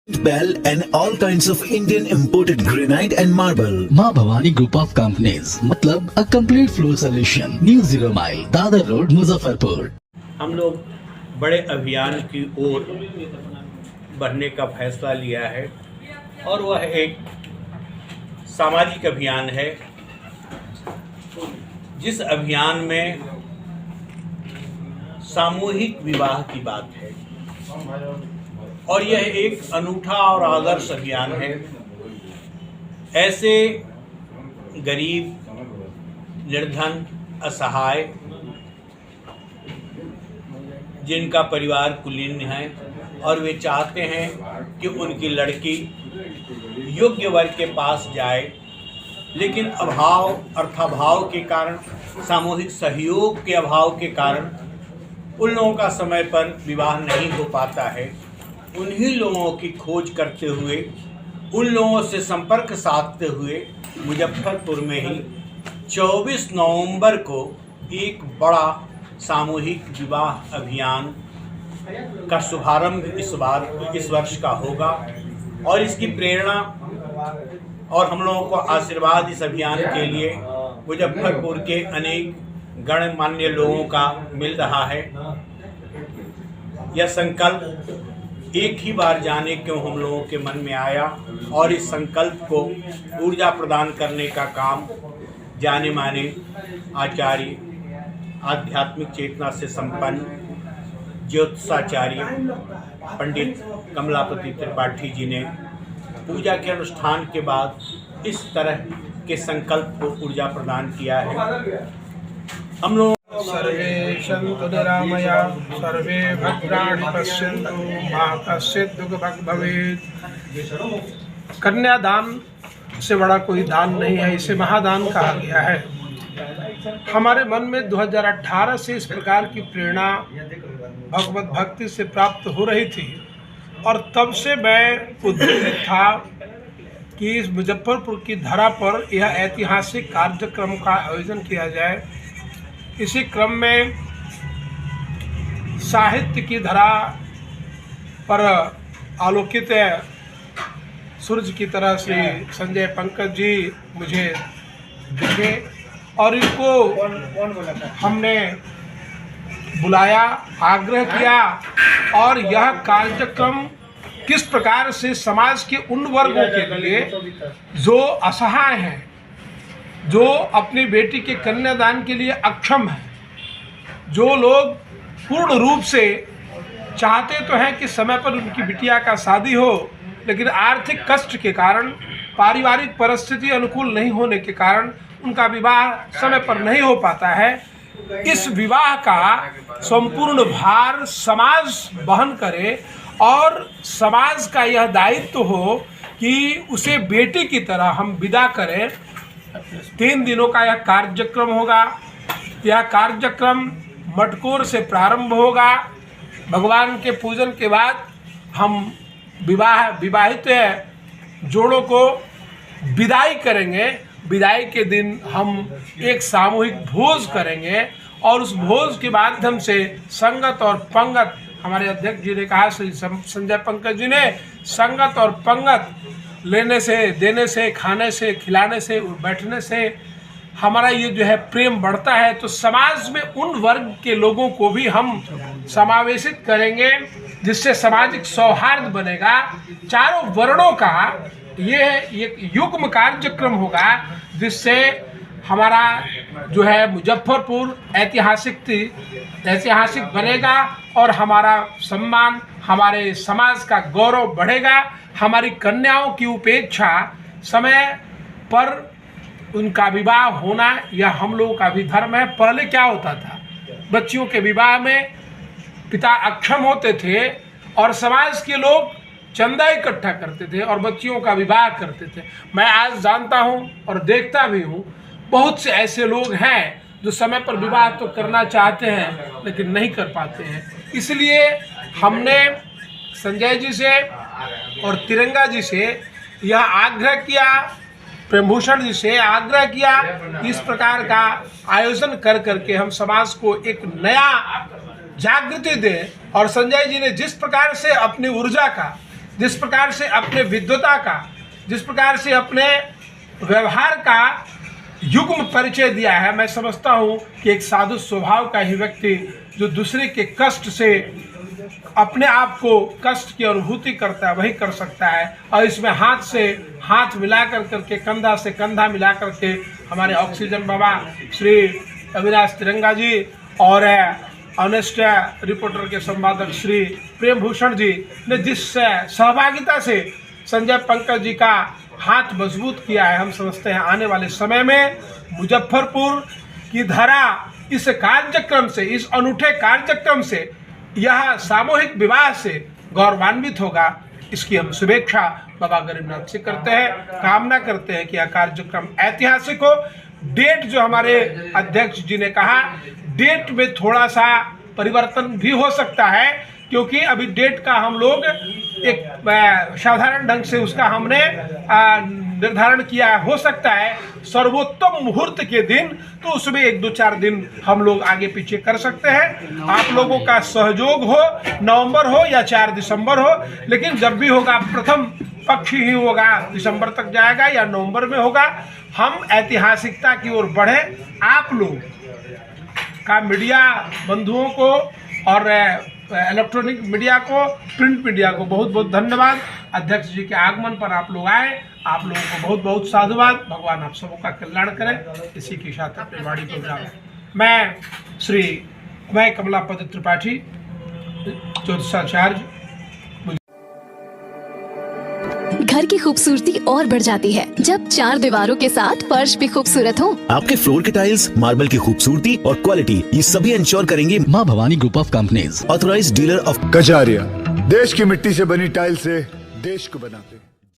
Bell and all kinds of Indian imported granite and marble. माँ Bhavani group of companies, मतलब a complete floor solution, new 0 mile, Dadar road, Muzaffarpur. हम लोग बड़े अभियान की ओर बढ़ने का फैसला लिया है और वह एक सामाजिक अभियान है, जिस अभियान में सामूहिक विवाह की बात है और यह एक अनूठा और आदर्श अभियान है। ऐसे गरीब, निर्धन, असहाय, जिनका परिवार कुलीन है और वे चाहते हैं कि उनकी लड़की योग्य वर्ग के पास जाए, लेकिन अभाव, अर्थाभाव के कारण, सामूहिक सहयोग के अभाव के कारण उन लोगों का समय पर विवाह नहीं हो पाता है। उन्हीं लोगों की खोज करते हुए, उन लोगों से संपर्क साधते हुए मुजफ्फरपुर में ही 24 नवंबर को एक बड़ा सामूहिक विवाह अभियान का शुभारंभ इस वर्ष का होगा और इसकी प्रेरणा और हम लोगों को आशीर्वाद इस अभियान के लिए मुजफ्फरपुर के अनेक गणमान्य लोगों का मिल रहा है। यह संकल्प एक ही बार जाने क्यों हम लोगों के मन में आया और इस संकल्प को ऊर्जा प्रदान करने का काम जाने माने आचार्य, आध्यात्मिक चेतना से संपन्न ज्योतिषाचार्य पंडित कमलापति त्रिपाठी जी ने पूजा के अनुष्ठान के बाद इस तरह के संकल्प को ऊर्जा प्रदान किया है। हम लोग सर्वे सन्तु निरामया, सर्वे भद्राणि पश्यन्तु, मा कश्चित् दुःखभाग् भवेत्। कन्यादान से बड़ा कोई दान नहीं है, इसे महादान कहा गया है। हमारे मन में 2018 से इस प्रकार की प्रेरणा भगवत भक्ति से प्राप्त हो रही थी और तब से मैं उद्युक्त था कि इस मुजफ्फरपुर की धरा पर यह ऐतिहासिक कार्यक्रम का आयोजन किया जाए। इसी क्रम में साहित्य की धरा पर आलोकित सूरज की तरह श्री संजय पंकज जी मुझे दिखे और इनको हमने बुलाया, आग्रह किया और यह कार्यक्रम किस प्रकार से समाज के उन वर्गों के लिए जो असहाय हैं, जो अपनी बेटी के कन्यादान के लिए अक्षम हैं, जो लोग पूर्ण रूप से चाहते तो हैं कि समय पर उनकी बिटिया का शादी हो, लेकिन आर्थिक कष्ट के कारण, पारिवारिक परिस्थिति अनुकूल नहीं होने के कारण उनका विवाह समय पर नहीं हो पाता है। इस विवाह का संपूर्ण भार समाज वहन करे और समाज का यह दायित्व हो कि उसे बेटी की तरह हम विदा करें। 3 दिनों का यह कार्यक्रम होगा। यह कार्यक्रम मटकोर से प्रारंभ होगा। भगवान के पूजन के बाद हम विवाहित जोड़ों को विदाई करेंगे। विदाई के दिन हम एक सामूहिक भोज करेंगे और उस भोज के माध्यम से संगत और पंगत, हमारे अध्यक्ष जी ने कहा, श्री संजय पंकज जी ने, संगत और पंगत लेने से, देने से, खाने से, खिलाने से, बैठने से हमारा ये जो है प्रेम बढ़ता है। तो समाज में उन वर्ग के लोगों को भी हम समावेशित करेंगे जिससे सामाजिक सौहार्द बनेगा। चारों वर्णों का ये एक युग्म कार्यक्रम होगा जिससे हमारा जो है मुजफ्फरपुर ऐतिहासिक बनेगा और हमारा सम्मान, हमारे समाज का गौरव बढ़ेगा। हमारी कन्याओं की उपेक्षा, समय पर उनका विवाह होना यह हम लोगों का भी धर्म है। पहले क्या होता था, बच्चियों के विवाह में पिता अक्षम होते थे और समाज के लोग चंदा इकट्ठा करते थे और बच्चियों का विवाह करते थे। मैं आज जानता हूं और देखता भी हूं, बहुत से ऐसे लोग हैं जो समय पर विवाह तो करना चाहते हैं लेकिन नहीं कर पाते हैं। इसलिए हमने संजय जी से और तिरंगा जी से यह आग्रह किया प्रेमभूषण जी से आग्रह किया कि इस प्रकार का आयोजन कर करके हम समाज को एक नया जागृति दें। और संजय जी ने जिस प्रकार से अपनी ऊर्जा का, जिस प्रकार से अपने विद्वता का, जिस प्रकार से अपने व्यवहार का युग्म परिचय दिया है, मैं समझता हूँ कि एक साधु स्वभाव का ही व्यक्ति जो दूसरे के कष्ट से अपने आप को कष्ट की अनुभूति करता है वही कर सकता है। और इसमें हाथ से हाथ मिला करके, कंधा से कंधा मिला करके हमारे ऑक्सीजन बाबा श्री अविनाश तिरंगा जी और ऑनेस्ट रिपोर्टर के संपादक श्री प्रेमभूषण जी ने जिस सहभागिता से संजय पंकज जी का हाथ मजबूत किया है, हम समझते हैं आने वाले समय में मुजफ्फरपुर की धरा इस कार्यक्रम से, इस अनूठे कार्यक्रम से, यह सामूहिक विवाह से गौरवान्वित होगा। इसकी हम शुभेच्छा बाबा गरीबनाथ से करते हैं, कामना करते हैं कि यह कार्यक्रम ऐतिहासिक हो। डेट जो हमारे अध्यक्ष जी ने कहा, डेट में थोड़ा सा परिवर्तन भी हो सकता है, क्योंकि अभी डेट का हम लोग एक साधारण ढंग से उसका हमने निर्धारण किया है। हो सकता है सर्वोत्तम मुहूर्त के दिन, तो उसमें 1-2-4 दिन हम लोग आगे पीछे कर सकते हैं। आप लोगों का सहयोग हो, नवंबर हो या 4 दिसंबर हो, लेकिन जब भी होगा प्रथम पक्ष ही होगा, दिसंबर तक जाएगा या नवंबर में होगा। हम ऐतिहासिकता की ओर बढ़े। आप लोग का मीडिया बंधुओं को और इलेक्ट्रॉनिक मीडिया को, प्रिंट मीडिया को बहुत बहुत धन्यवाद। अध्यक्ष जी के आगमन पर आप लोग आए, आप लोगों को बहुत बहुत साधुवाद। भगवान आप सबों का कल्याण करें। इसी के साथ अपनी वाणी को मैं कमलापद त्रिपाठी, ज्योतिषाचार्य। घर की खूबसूरती और बढ़ जाती है जब 4 दीवारों के साथ फर्श भी खूबसूरत हो। आपके फ्लोर के टाइल्स, मार्बल की खूबसूरती और क्वालिटी, ये सभी इंश्योर करेंगे माँ Bhavani group of companies, authorised dealer of Kajaria. देश की मिट्टी से बनी टाइल से देश को बनाते।